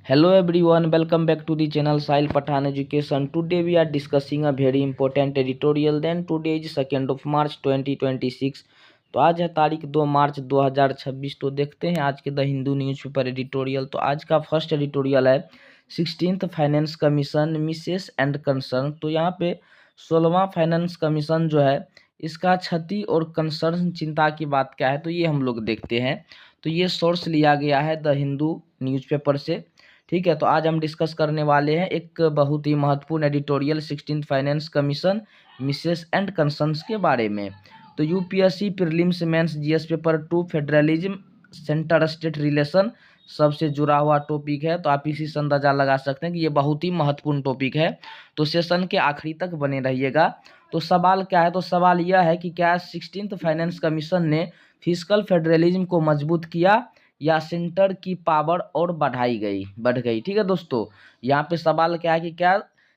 Hello everyone, welcome back to the channel Sahil Pathan Education. Today we are discussing a very important editorial. Then today is 2nd of March 2026. तो आज है तारीख 2 मार्च 2026। तो देखते हैं आज के द हिंदू न्यूज़पेपर एडिटोरियल। तो आज का फर्स्ट एडिटोरियल है 16th finance commission misses and concern. तो यहाँ पे 16वां फाइनेंस कमीशन जो है इसका क्षति और कंसर्न चिंता की बात क्या है, तो ये हम लोग देखते हैं। तो ये सोर्स लिया गया है द हिंदू न्यूज़पेपर से। ठीक है, तो आज हम डिस्कस करने वाले हैं एक बहुत ही महत्वपूर्ण editorial 16th finance commission misses and concerns के बारे में। तो UPSC prelims mains GS paper 2 federalism centre state relation सबसे जुड़ा हुआ टॉपिक है। तो आप इसी से अंदाजा लगा सकते हैं कि ये बहुत ही महत्वपूर्ण टॉपिक है। तो सेशन के आखिरी तक बने रहिएगा। तो सवाल क्या है, तो सवाल यह है कि क्या 16th फाइनेंस कमीशन ने फिस्कल फेडरलिज्म को मजबूत किया या सेंटर की पावर और बढ़ गई। ठीक है दोस्तों, यहाँ पे सवाल क्या है कि क्या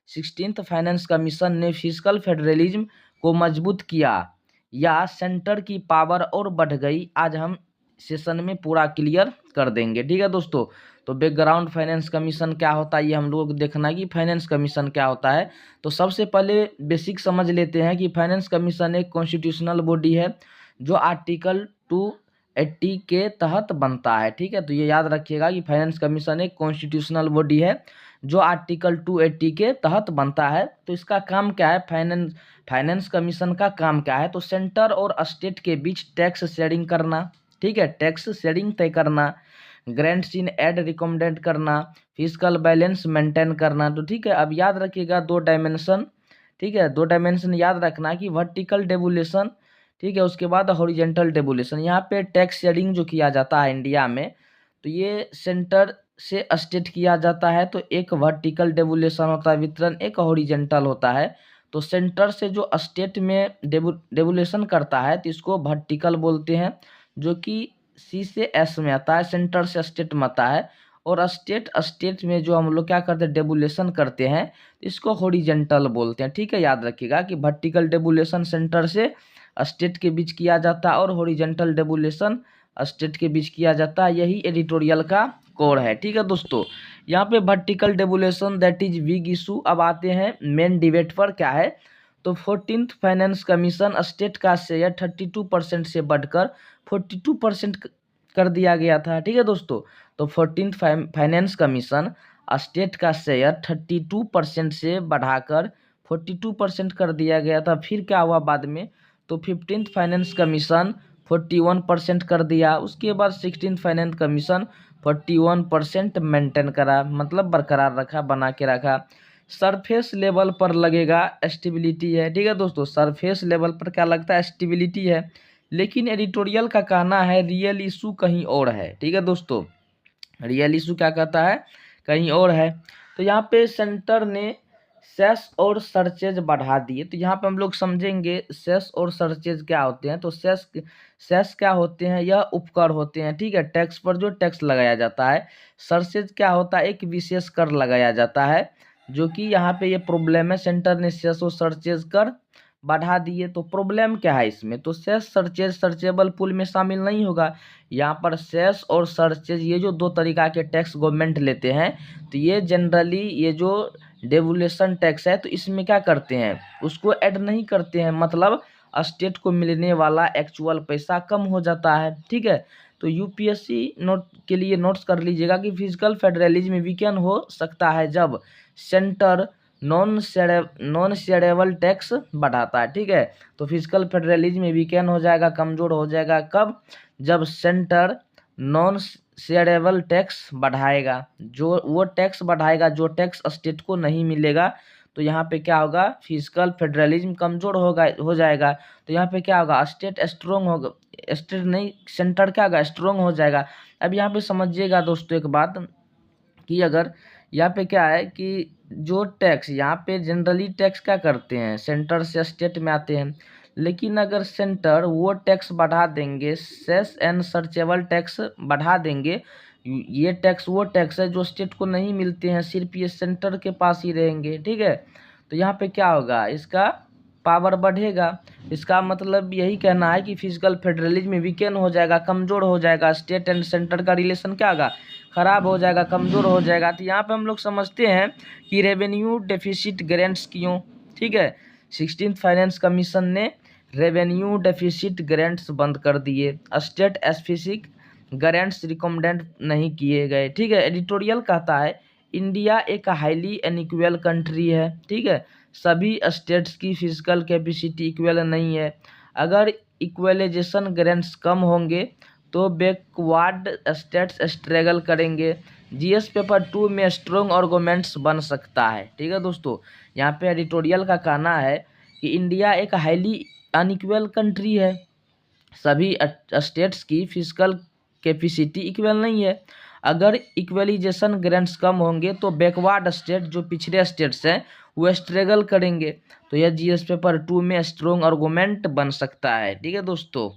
16th फाइनेंस कमीशन ने फिस्कल फेडरलिज्म को मजबूत किया या सेंटर की पावर और बढ़ गई। आज हम सेशन में पूरा क्लियर कर देंगे। ठीक है दोस्तों, तो बैकग्राउंड फाइनेंस कमीशन क्या होता है ये हम लोग देखना कि फाइनेंस कमीशन क्या होता है। तो सबसे पहले बेसिक समझ लेते हैं कि फाइनेंस कमीशन एक कॉन्स्टिट्यूशनल बॉडी है जो आर्टिकल 280 के तहत बनता है। ठीक है, तो ये याद रखिएगा कि फाइनेंस कमीशन एक कॉन्स्टिट्यूशनल बॉडी है जो आर्टिकल 280 के तहत बनता है। तो इसका काम क्या है, फाइनेंस कमीशन का काम क्या है, तो सेंटर और स्टेट के बीच टैक्स शेयरिंग करना। ठीक है, टैक्स शेयरिंग तय करना, ग्रांट्स इन एड रिकमेंडेड करना, फिस्कल बैलेंस मेंटेन करना। तो ठीक है, अब याद रखिएगा दो डायमेंशन। ठीक है, दो डायमेंशन याद रखना कि वर्टिकल डेवुलेशन, ठीक है, उसके बाद हॉरिजेंटल डेवुलेशन। यहाँ पे टैक्स शेयरिंग जो किया जाता है इंडिया में, तो ये सेंटर से स्टेट किया जाता है। तो एक वर्टिकल डेवुलेशन होता है वितरण, एक हॉरिजेंटल होता है। तो सेंटर से जो स्टेट में डेवुलेशन करता है तो इसको वर्टिकल बोलते हैं, जो कि सी से एस में आता है, सेंटर से स्टेट में आता है। और स्टेट में जो हम लोग क्या करते हैं, डेवुलेशन करते हैं, इसको हॉरिजेंटल बोलते हैं। ठीक है, याद रखिएगा कि वर्टिकल डेवुलेशन सेंटर से स्टेट के बीच किया जाता है और हॉरिजेंटल डेवुलेशन स्टेट के बीच किया जाता है। यही एडिटोरियल का कोर है। ठीक है दोस्तों, यहाँ पे vertical devolution that is big issue. अब आते हैं मेन डिबेट पर क्या है। तो 14th फाइनेंस कमीशन स्टेट का शेयर 32% से बढ़कर 42% कर दिया गया था। ठीक है दोस्तों, तो 14th फाइनेंस कमीशन स्टेट का शेयर 32% से बढ़ाकर 42% कर दिया गया था। फिर क्या हुआ बाद में, तो 15th फाइनेंस कमीशन 41% कर दिया। उसके बाद 16th फाइनेंस कमीशन 41% मेंटेन करा, मतलब बरकरार रखा, बना के रखा। सरफेस लेवल पर लगेगा स्टेबिलिटी है। ठीक है दोस्तों, सरफेस लेवल पर क्या लगता है, स्टेबिलिटी है। लेकिन एडिटोरियल का कहना है रियल इशू कहीं और है। ठीक है दोस्तों, रियल इशू क्या कहता है, कहीं और है। तो यहाँ पे सेंटर ने सेस और सर्चेज बढ़ा दिए। तो यहाँ पे हम लोग समझेंगे सेस और सर्चेज क्या होते हैं। तो सेस क्या होते हैं, यह उपकर होते हैं। ठीक है, टैक्स पर जो टैक्स लगाया जाता है। सर्चेज क्या होता है, एक विशेष कर लगाया जाता है, जो कि यहाँ पे ये प्रॉब्लम है, सेंटर ने सेस और सर्चेज कर बढ़ा दिए। तो प्रॉब्लम क्या है इसमें, तो सेस सर्चेज सर्चेबल पूल में शामिल नहीं होगा। यहाँ पर सेस और सर्चेज ये जो दो तरीका के टैक्स गवर्नमेंट लेते हैं, तो ये जनरली ये जो डेवुलेशन टैक्स है, तो इसमें क्या करते हैं, उसको ऐड नहीं करते हैं, मतलब स्टेट को मिलने वाला एक्चुअल पैसा कम हो जाता है। ठीक है, तो यूपीएससी नोट के लिए नोट्स कर लीजिएगा कि फिजिकल फेडरलिज्म वीकेंड हो सकता है जब सेंटर नॉन शेयरेबल टैक्स बढ़ाता है। ठीक है, तो फिजिकल फेडरलिज्म वीकेंड हो जाएगा, कमजोर हो जाएगा कब, जब सेंटर नॉन शेयरेबल टैक्स बढ़ाएगा, जो वो टैक्स बढ़ाएगा जो टैक्स स्टेट को नहीं मिलेगा। तो यहाँ पे क्या होगा, फिजिकल फेडरलिज्म कमजोर हो जाएगा। तो यहाँ पे क्या होगा, स्टेट स्ट्रोंग होगा, स्टेट नहीं सेंटर क्या होगा, स्ट्रोंग हो जाएगा। अब यहाँ पे समझिएगा दोस्तों एक बात कि अगर यहाँ पे क्या है कि जो टैक्स यहाँ पे जनरली टैक्स क्या करते हैं, सेंटर से स्टेट में आते हैं। लेकिन अगर सेंटर वो टैक्स बढ़ा देंगे, सेस एंड सर्चेबल टैक्स बढ़ा देंगे, ये टैक्स वो टैक्स है जो स्टेट को नहीं मिलते हैं, सिर्फ ये सेंटर के पास ही रहेंगे। ठीक है, तो यहाँ पे क्या होगा, इसका पावर बढ़ेगा। इसका मतलब यही कहना है कि फिजिकल फेडरलिज्म वीकेंड हो जाएगा, कमजोर हो जाएगा, स्टेट एंड सेंटर का रिलेशन क्या होगा, खराब हो जाएगा, कमज़ोर हो जाएगा। तो यहाँ पे हम लोग समझते हैं कि रेवेन्यू डेफिसिट ग्रांट्स क्यों, ठीक है, 16th फाइनेंस कमीशन ने रेवेन्यू डेफिसिट ग्रांट्स बंद कर दिए, स्टेट स्पेसिफिक ग्रांट्स रिकमेंडेड नहीं किए गए, ठीक है। एडिटोरियल कहता है इंडिया एक हाईली अनइक्वल कंट्री है, ठीक है, सभी स्टेट्स की फिजिकल कैपेसिटी इक्वल नहीं है। अगर इक्वलाइजेशन ग्रांट्स कम होंगे तो बैकवर्ड स्टेट्स स्ट्रगल करेंगे। जीएस पेपर 2 में स्ट्रॉन्ग आर्गूमेंट्स बन सकता है, ठीक है दोस्तों। यहाँ पे एडिटोरियल का कहना है कि इंडिया एक हाईली अनइक्वल कंट्री है, सभी स्टेट्स की फिजिकल कैपेसिटी इक्वल नहीं है। अगर इक्वलाइजेशन ग्रांट्स कम होंगे तो बैकवर्ड स्टेट, जो पिछड़े स्टेट्स हैं, वो स्ट्रगल करेंगे। तो यह जीएस पेपर 2 में स्ट्रॉन्ग आर्गूमेंट बन सकता है, ठीक है दोस्तों।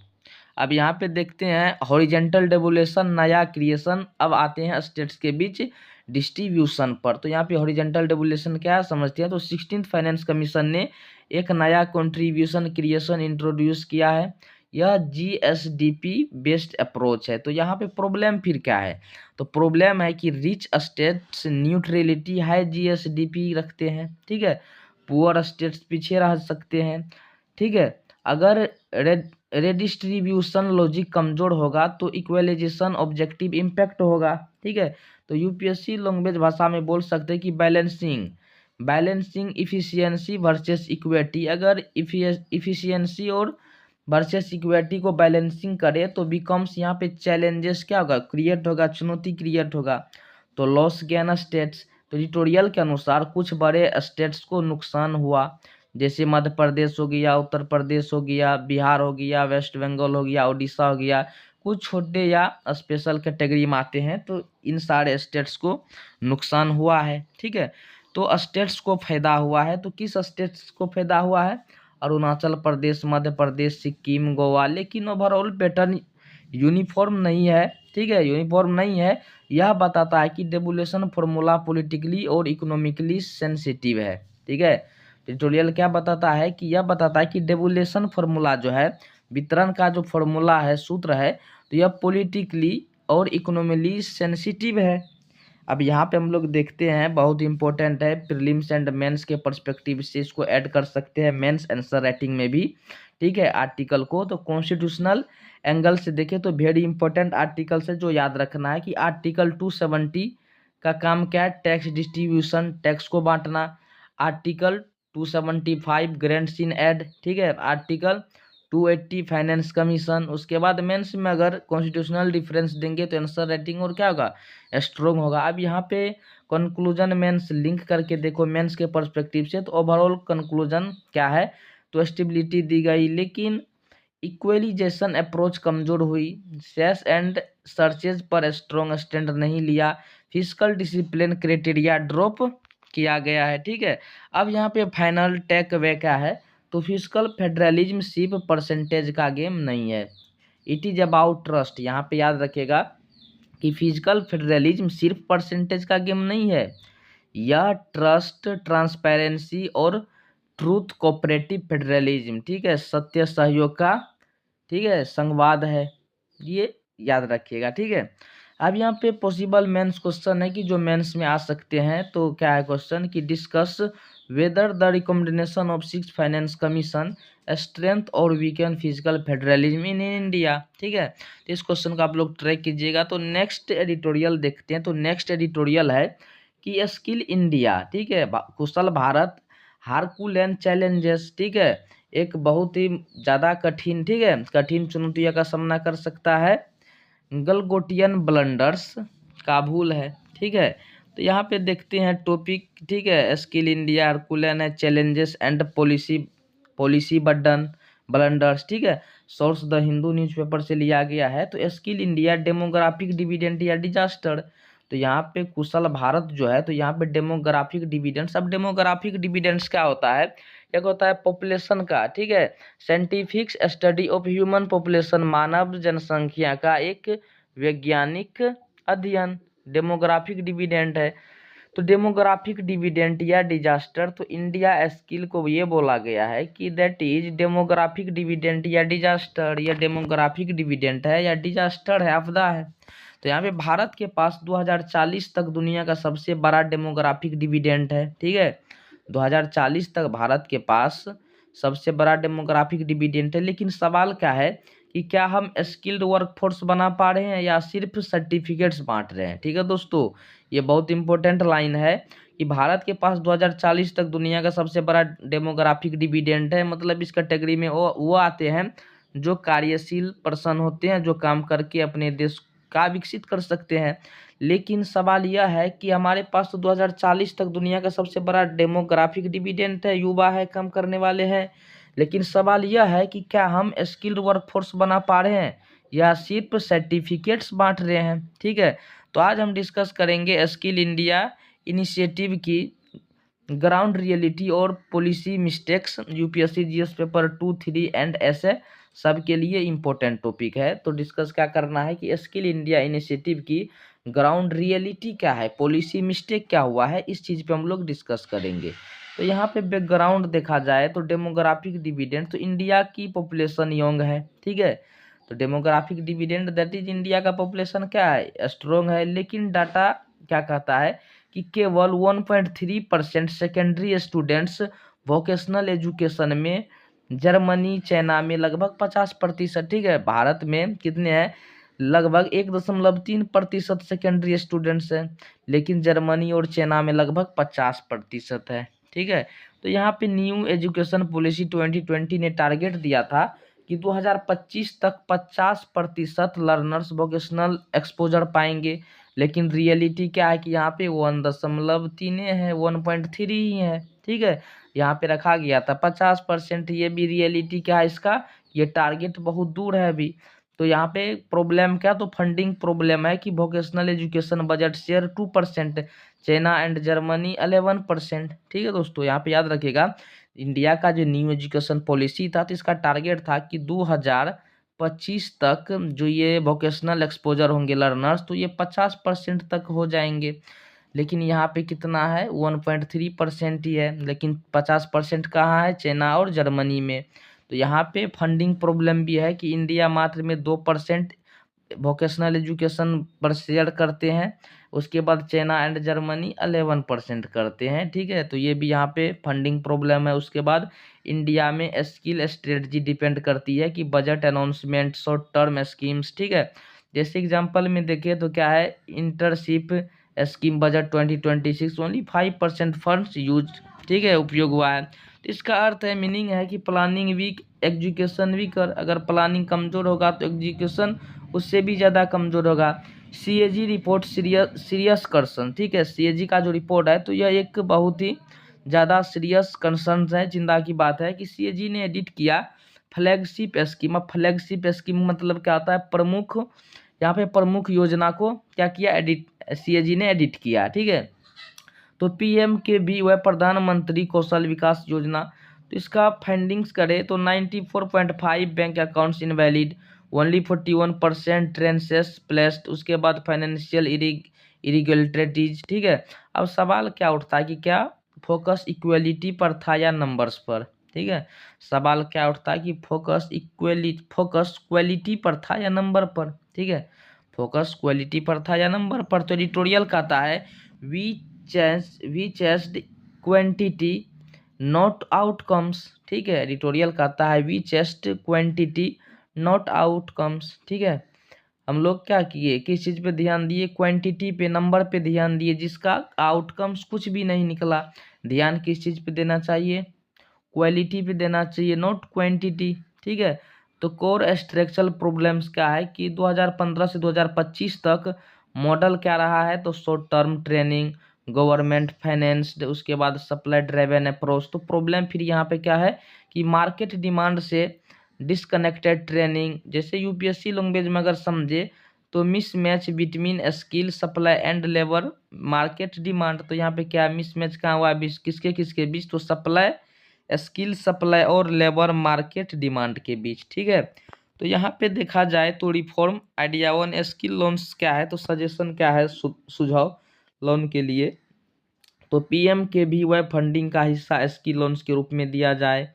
अब यहाँ पे देखते हैं हॉरिजेंटल डेवोल्यूशन, नया क्रिएशन। अब आते हैं स्टेट्स के बीच डिस्ट्रीब्यूशन पर। तो यहाँ पे हॉरिजेंटल डेवोल्यूशन क्या है समझते हैं। तो 16th फाइनेंस कमीशन ने एक नया कंट्रीब्यूशन क्रिएशन इंट्रोड्यूस किया है, यह जीएसडीपी बेस्ड अप्रोच है। तो यहाँ पे प्रॉब्लम फिर क्या है, तो प्रॉब्लम है कि रिच स्टेट्स न्यूट्रलिटी है जीएसडीपी रखते हैं, ठीक है, पुअर स्टेट्स पीछे रह सकते हैं, ठीक है। अगर रेडिस्ट्रीब्यूशन लॉजिक कमजोर होगा तो इक्वलाइजेशन ऑब्जेक्टिव इम्पैक्ट होगा, ठीक है। तो यूपीएससी लैंग्वेज भाषा में बोल सकते हैं कि बैलेंसिंग इफिशियंसी वर्सेस इक्विटी। अगर इफिशियंसी और वर्सेस इक्विटी को बैलेंसिंग करे तो बिकम्स, यहाँ पे चैलेंजेस क्या होगा, क्रिएट होगा, चुनौती क्रिएट होगा। तो लॉस गेन स्टेट्स, तो एडिटोरियल के अनुसार कुछ बड़े स्टेट्स को नुकसान हुआ, जैसे मध्य प्रदेश हो गया, उत्तर प्रदेश हो गया, बिहार हो गया, वेस्ट बंगाल हो गया, उड़ीसा हो गया। कुछ छोटे या स्पेशल कैटेगरी में आते हैं, तो इन सारे स्टेट्स को नुकसान हुआ है, ठीक है। तो स्टेट्स को फायदा हुआ है, तो किस स्टेट्स को फायदा हुआ है, अरुणाचल प्रदेश, मध्य प्रदेश, सिक्किम, गोवा। लेकिन ओवरऑल पैटर्न यूनिफॉर्म नहीं है, ठीक है, यूनिफॉर्म नहीं है। यह बताता है कि डेवोल्यूशन फॉर्मूला पॉलिटिकली और इकोनॉमिकली सेंसिटिव है, ठीक है। ट्यूटोरियल क्या बताता है कि यह बताता है कि डेवोल्यूशन फॉर्मूला जो है, वितरण का जो फॉर्मूला है, सूत्र है, तो यह पॉलिटिकली और इकोनॉमिकली सेंसिटिव है। अब यहाँ पे हम लोग देखते हैं, बहुत इंपॉर्टेंट है, प्रीलिम्स एंड मेंस के पर्सपेक्टिव से इसको ऐड कर सकते हैं मेंस आंसर राइटिंग में भी, ठीक है, आर्टिकल को। तो कॉन्स्टिट्यूशनल एंगल से देखें तो वेरी इंपॉर्टेंट आर्टिकल से जो याद रखना है कि आर्टिकल 270 का काम क्या है, टैक्स डिस्ट्रीब्यूशन, टैक्स को बांटना। आर्टिकल 275 ग्रांट्स इन एड, ठीक है। Article 280 finance commission. उसके बाद मेंस में अगर कॉन्स्टिट्यूशनल डिफरेंस देंगे तो आंसर राइटिंग और क्या होगा, स्ट्रोंग होगा। अब यहाँ पे कंक्लूजन मेंस लिंक करके देखो मेंस के पर्सपेक्टिव से, तो ओवरऑल कंक्लूजन क्या है, तो स्टेबिलिटी दी गई, लेकिन इक्वलाइजेशन अप्रोच कमजोर हुई, सेस एंड सर्चेज पर स्ट्रॉन्ग स्टैंड नहीं लिया, फिजिकल डिसिप्लिन क्राइटेरिया ड्रॉप किया गया है, ठीक है। अब यहाँ पे फाइनल टेक वे क्या है, तो फिजिकल फेडरलिज्म सिर्फ परसेंटेज का गेम नहीं है, इट इज अबाउट ट्रस्ट। यहाँ पे याद रखेगा कि फिजिकल फेडरलिज्म सिर्फ परसेंटेज का गेम नहीं है, यह ट्रस्ट, ट्रांसपेरेंसी और ट्रूथ कोऑपरेटिव फेडरलिज्म, ठीक है, सत्य सहयोग का, ठीक है, संवाद है, ये याद रखिएगा, ठीक है। अब यहाँ पे पॉसिबल मेंस क्वेश्चन है कि जो मेंस में आ सकते हैं, तो क्या है क्वेश्चन कि discuss whether the recommendation of 6th finance commission strength और weaken physical federalism in India, ठीक है। तो इस क्वेश्चन का आप लोग ट्रैक कीजिएगा। तो नेक्स्ट एडिटोरियल देखते हैं। तो नेक्स्ट एडिटोरियल है कि स्किल इंडिया, ठीक है, कुशल भारत, हारकुलेन चैलेंजेस, ठीक है, एक बहुत ही ज़्यादा कठिन, ठीक है, कठिन चुनौतियों का सामना कर सकता है, गलगोटियन ब्लंडर्स, काबुल है, ठीक है। तो यहाँ पे देखते हैं टॉपिक, ठीक है, स्किल इंडिया, हारकुलेन है, challenges and policy burden, blunders, ठीक है। सोर्स द हिंदू न्यूज़पेपर से लिया गया है। तो स्किल इंडिया, डेमोग्राफिक डिविडेंड या डिजास्टर। तो यहाँ पे कुशल भारत जो है, तो यहाँ पे डेमोग्राफिक डिविडेंड्स। अब डेमोग्राफिक डिविडेंड्स क्या होता है, एक होता है पॉपुलेशन का, ठीक है, scientific study of human population, मानव जनसंख्या का एक वैज्ञानिक अध्ययन, डेमोग्राफिक डिविडेंड है। तो डेमोग्राफिक डिविडेंड या डिजास्टर, तो इंडिया स्किल को ये बोला गया है कि दैट इज डेमोग्राफिक डिविडेंड या डिजास्टर, या डेमोग्राफिक डिविडेंड है या डिजास्टर है, आपदा है। तो यहाँ पे भारत के पास 2040 तक दुनिया का सबसे बड़ा डेमोग्राफिक डिविडेंड है, ठीक है। 2040 तक भारत के पास सबसे बड़ा डेमोग्राफिक डिविडेंड है। लेकिन सवाल क्या है कि क्या हम स्किल्ड वर्कफोर्स बना पा रहे हैं या सिर्फ सर्टिफिकेट्स बांट रहे हैं, ठीक है दोस्तों। ये बहुत इंपॉर्टेंट लाइन है कि भारत के पास 2040 तक दुनिया का सबसे बड़ा डेमोग्राफिक डिविडेंड है। मतलब इस कैटेगरी में वो आते हैं जो कार्यशील पर्सन होते हैं, जो काम करके अपने देश का विकसित कर सकते हैं। लेकिन सवाल यह है कि हमारे पास तो 2040 तक दुनिया का सबसे बड़ा डेमोग्राफिक डिविडेंड है, युवा है, काम करने वाले हैं। लेकिन सवाल यह है कि क्या हम स्किल्ड वर्कफोर्स बना पा रहे हैं या सिर्फ सर्टिफिकेट्स बांट रहे हैं, ठीक है। तो आज हम डिस्कस करेंगे स्किल इंडिया इनिशिएटिव की ग्राउंड रियलिटी और policy mistakes. UPSC GS paper 2, 3 and ऐसे सबके लिए इम्पोर्टेंट टॉपिक है। तो डिस्कस क्या करना है कि स्किल इंडिया इनिशिएटिव की ग्राउंड रियलिटी क्या है, पॉलिसी मिस्टेक क्या हुआ है, इस चीज़ पे हम लोग डिस्कस करेंगे। तो यहाँ पे बैकग्राउंड देखा जाए तो डेमोग्राफिक डिविडेंड, तो इंडिया की पॉपुलेशन यंग है, ठीक है। तो demographic dividend that is India का पॉपुलेशन क्या है, स्ट्रॉन्ग है। लेकिन डाटा क्या कहता है कि केवल 1.3% सेकेंडरी स्टूडेंट्स वोकेशनल एजुकेशन में, जर्मनी चाइना में लगभग 50%, ठीक है। भारत में कितने हैं, लगभग 1.3% सेकेंडरी स्टूडेंट्स हैं। लेकिन जर्मनी और चाइना में लगभग 50% है, ठीक है। तो यहाँ पे न्यू एजुकेशन पॉलिसी 2020 ने टारगेट दिया था कि 2025 तक 50% लर्नर्स वोकेशनल एक्सपोजर पाएंगे। लेकिन रियलिटी क्या है कि यहाँ पे 1.3 है, 1.3 ही है, ठीक है। यहाँ पे रखा गया था 50%। ये भी रियलिटी क्या है इसका, ये टारगेट बहुत दूर है अभी। तो यहाँ पे प्रॉब्लम क्या, तो फंडिंग प्रॉब्लम है कि vocational education budget share 2%, China and Germany 11%, ठीक है दोस्तों। यहाँ पे याद रखिएगा इंडिया का जो न्यू एजुकेशन पॉलिसी था तो इसका टारगेट था कि 2025 तक जो ये वोकेशनल एक्सपोजर होंगे लर्नर्स, तो ये 50% तक हो जाएंगे। लेकिन यहाँ पे कितना है, 1.3% ही है। लेकिन 50% कहाँ है, चाइना और जर्मनी में। तो यहाँ पे फंडिंग प्रॉब्लम भी है कि इंडिया मात्र में 2% वोकेशनल एजुकेशन पर शेयर करते हैं, उसके बाद चाइना एंड जर्मनी 11% करते हैं, ठीक है। तो ये भी यहाँ पे फंडिंग प्रॉब्लम है। उसके बाद इंडिया में स्किल स्ट्रेटजी डिपेंड करती है कि budget announcement, short term schemes, ठीक है। जैसे एग्जांपल में देखिए तो क्या है, internship scheme budget 2026 only 5% funds use, ठीक है, उपयोग हुआ है। तो इसका अर्थ है, मीनिंग है कि प्लानिंग वीक एजुकेशन वीकर। अगर प्लानिंग कमज़ोर होगा तो एजुकेशन उससे भी ज़्यादा कमज़ोर होगा। सीएजी रिपोर्ट सीरियस कंसर्न, ठीक है। सीएजी का जो रिपोर्ट है तो यह एक बहुत ही ज़्यादा सीरियस कंसर्न है, चिंता की बात है कि सीएजी ने एडिट किया फ्लैगशिप स्कीम। अब फ्लैगशिप स्कीम मतलब क्या होता है, प्रमुख, यहाँ पे प्रमुख योजना को क्या किया, एडिट, सीएजी ने एडिट किया, ठीक है। तो PMKVY प्रधानमंत्री कौशल विकास योजना, तो इसका फंडिंग्स करें तो 94.5 bank accounts invalid, only 41% traces placed. उसके बाद फाइनेंशियल इरेगुलरिटीज, ठीक है। अब सवाल क्या उठता है कि क्या फोकस इक्वलिटी पर था या नंबर्स पर, ठीक है। सवाल क्या उठता है कि फोकस क्वालिटी पर था या नंबर पर, ठीक है। फोकस क्वालिटी पर था या नंबर पर। तो एडिटोरियल कहता है we chased quantity not outcomes, ठीक है। एडिटोरियल कहता है we chased quantity not outcomes, ठीक है। हम लोग क्या किए, किस चीज़ पे ध्यान दिए, क्वांटिटी पे, नंबर पे ध्यान दिए, जिसका आउटकम्स कुछ भी नहीं निकला। ध्यान किस चीज़ पे देना चाहिए, क्वालिटी पे देना चाहिए, नॉट क्वांटिटी, ठीक है। तो कोर स्ट्रक्चरल प्रॉब्लम्स क्या है कि 2015 से 2025 तक मॉडल क्या रहा है, तो short term training, government financed, उसके बाद सप्लाई ड्राइवन अप्रोच। तो प्रॉब्लम फिर यहाँ पे क्या है कि मार्केट डिमांड से डिसकनेक्टेड ट्रेनिंग। जैसे यूपीएससी लैंग्वेज में अगर समझे तो miss match between skill supply and labour market demand. तो यहाँ पे क्या मिस मैच कहाँ हुआ, किसके किसके बीच, तो सप्लाई, स्किल सप्लाई और लेबर मार्केट डिमांड के बीच, ठीक है। तो यहाँ पे देखा जाए तो reform idea one skill loans क्या है, तो सजेशन क्या है, सुझाव लोन के लिए। तो PMKVY फंडिंग का हिस्सा स्किल लोन्स के रूप में दिया जाए,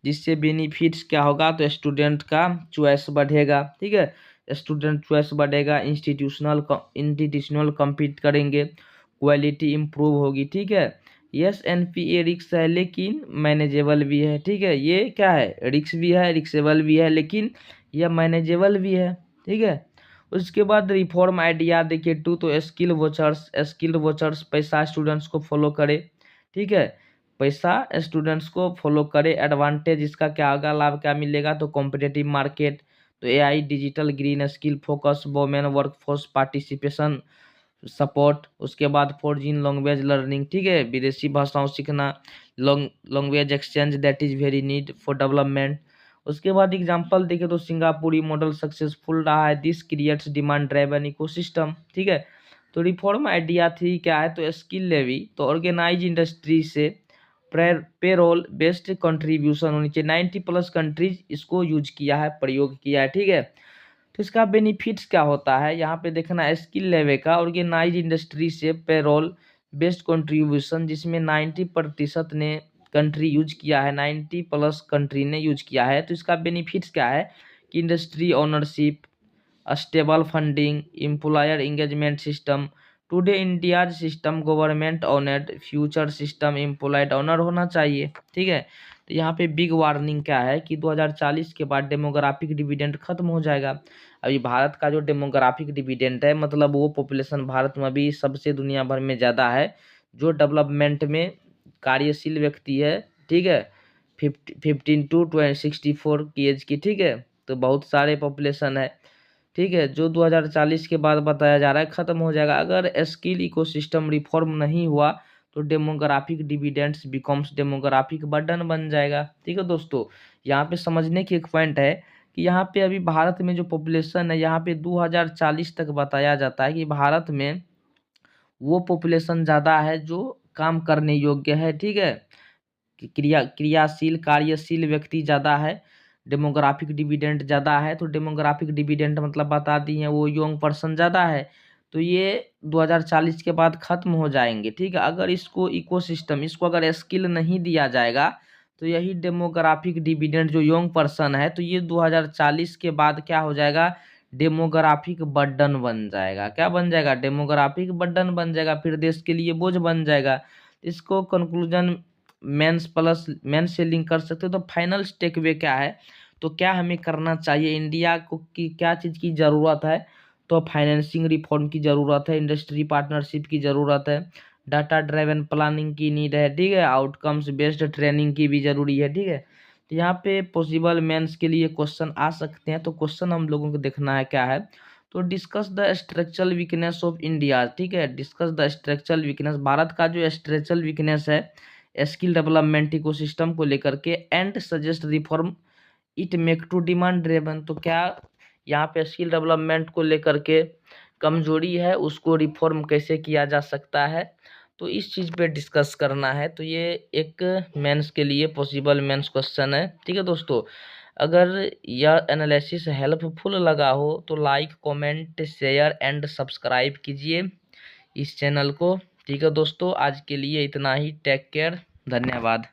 जिससे बेनिफिट्स क्या होगा, तो स्टूडेंट का चॉइस बढ़ेगा, ठीक है। स्टूडेंट चॉइस बढ़ेगा, इंस्टीट्यूशनल कम्पीट करेंगे, क्वालिटी इम्प्रूव होगी। ठीक है, यस एनपीए रिक्स है लेकिन मैनेजेबल भी है। ठीक है, ये क्या है, रिक्स भी है, रिक्सेबल भी है, लेकिन यह मैनेजेबल भी है। ठीक है, उसके बाद रिफॉर्म आइडिया देखिए 2, तो स्किल वोचर्स पैसा स्टूडेंट्स को फॉलो करे। ठीक है, पैसा स्टूडेंट्स को फॉलो करे। एडवांटेज इसका क्या होगा, लाभ क्या मिलेगा, तो कॉम्पिटेटिव मार्केट, तो AI, digital, green skill focus, women workforce participation support. उसके बाद फॉरेन लैंग्वेज लर्निंग। ठीक है, विदेशी भाषाओं सीखना, language exchange that is very need for development. उसके बाद एग्जांपल देखें तो सिंगापुरी मॉडल सक्सेसफुल रहा है, this creates demand driven ecosystem. ठीक है, तो रिफॉर्म आइडिया 3 क्या है, तो स्किल लेवी, तो ऑर्गेनाइज इंडस्ट्री से पेरोल बेस्ड कंट्रीब्यूशन होनी चाहिए। 90+ कंट्रीज इसको यूज किया है, प्रयोग किया है। ठीक है, तो इसका बेनिफिट्स क्या होता है, यहाँ पे देखना स्किल लेवे का, ऑर्गेनाइज इंडस्ट्री से पेरोल बेस्ड कंट्रीब्यूशन, जिसमें 90% ने कंट्री यूज किया है, 90+ कंट्री ने यूज किया है। तो इसका बेनिफिट्स क्या है कि industry ownership, stable funding, employer engagement system. Today India's system government owned, future system employed owner होना चाहिए। ठीक है, तो यहाँ पे बिग वार्निंग क्या है कि 2040 के बाद डेमोग्राफिक डिविडेंड खत्म हो जाएगा। अभी भारत का जो डेमोग्राफिक डिविडेंड है, मतलब वो पॉपुलेशन भारत में अभी सबसे दुनिया भर में ज़्यादा है, जो डेवलपमेंट में कार्यशील व्यक्ति है। ठीक है, 15 to 64 की एज की। ठीक है, तो बहुत सारे पॉपुलेशन है। ठीक है, जो 2040 के बाद बताया जा रहा है खत्म हो जाएगा। अगर स्किल इकोसिस्टम रिफॉर्म नहीं हुआ तो demographic dividends becomes demographic burden बन जाएगा। ठीक है दोस्तों, यहाँ पे समझने की एक पॉइंट है कि यहाँ पे अभी भारत में जो पॉपुलेशन है, यहाँ पे 2040 तक बताया जाता है कि भारत में वो पॉपुलेशन ज़्यादा है जो काम करने योग्य है। ठीक है, क्रियाशील कार्यशील व्यक्ति ज़्यादा है, डेमोग्राफिक डिविडेंड ज़्यादा है। तो डेमोग्राफिक डिविडेंड मतलब बता दिए वो यंग पर्सन ज़्यादा है, तो ये 2040 के बाद खत्म हो जाएंगे। ठीक है, अगर इसको इकोसिस्टम, इसको अगर स्किल नहीं दिया जाएगा तो यही डेमोग्राफिक डिविडेंड जो यंग पर्सन है, तो ये 2040 के बाद क्या हो जाएगा, डेमोग्राफिक बर्डन बन जाएगा। क्या बन जाएगा, डेमोग्राफिक बर्डन बन जाएगा, फिर देश के लिए बोझ बन जाएगा। इसको कंक्लूजन मेंस से लिंक कर सकते हो। तो फाइनल टेक वे क्या है, तो क्या हमें करना चाहिए, इंडिया को की क्या चीज़ की ज़रूरत है, तो फाइनेंसिंग रिफॉर्म की ज़रूरत है, इंडस्ट्री पार्टनरशिप की ज़रूरत है, डाटा ड्राइवन प्लानिंग की नीड है। ठीक है, आउटकम्स बेस्ड ट्रेनिंग की भी ज़रूरी है। ठीक है, तो यहाँ पे पॉसिबल मेंस के लिए क्वेश्चन आ सकते हैं, तो क्वेश्चन हम लोगों को देखना है क्या है, तो discuss the structural weakness of India. ठीक है, discuss the structural weakness, Bharat का जो स्ट्रक्चरल वीकनेस है स्किल डेवलपमेंट इकोसिस्टम को लेकर के, and suggest reform it make to demand driven. तो क्या यहाँ पे स्किल डेवलपमेंट को लेकर के कमजोरी है, उसको रिफॉर्म कैसे किया जा सकता है, तो इस चीज़ पे डिस्कस करना है। तो ये एक मेंस के लिए पॉसिबल मेंस क्वेश्चन है। ठीक है दोस्तों, अगर यह एनालिसिस हेल्पफुल लगा हो तो like, comment, share and subscribe कीजिए इस चैनल को। ठीक है दोस्तों, आज के लिए इतना ही। टेक केयर, धन्यवाद।